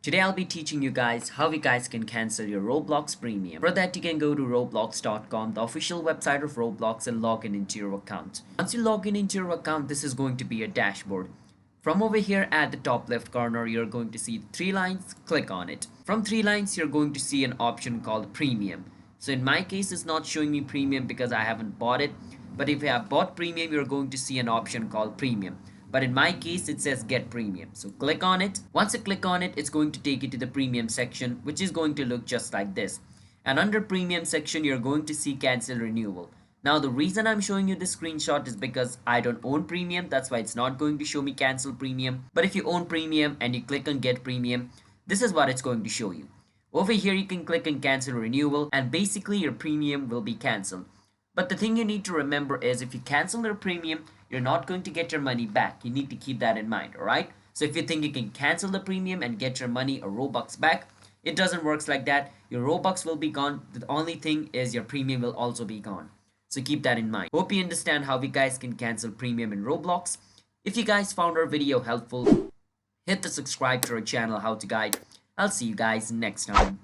Today I'll be teaching you guys how you guys can cancel your Roblox Premium. For that you can go to roblox.com, the official website of Roblox, and log in into your account. Once you log in into your account, this is going to be a dashboard. From over here at the top left corner, you're going to see three lines. Click on it. From three lines, you're going to see an option called Premium. So in my case, it's not showing me Premium because I haven't bought it. But if you have bought Premium, you're going to see an option called Premium. But in my case, it says Get Premium. So click on it. Once you click on it, it's going to take you to the Premium section, which is going to look just like this. And under Premium section, you're going to see Cancel Renewal. Now, the reason I'm showing you this screenshot is because I don't own Premium. That's why it's not going to show me Cancel Premium. But if you own Premium and you click on Get Premium, this is what it's going to show you. Over here, you can click on Cancel Renewal, and basically your Premium will be cancelled. But the thing you need to remember is if you cancel your Premium, you're not going to get your money back. You need to keep that in mind, alright? So if you think you can cancel the Premium and get your money or Robux back, it doesn't work like that. Your Robux will be gone. The only thing is your Premium will also be gone. So keep that in mind. Hope you understand how you guys can cancel Premium in Roblox. If you guys found our video helpful, hit the subscribe to our channel How to Guide. I'll see you guys next time.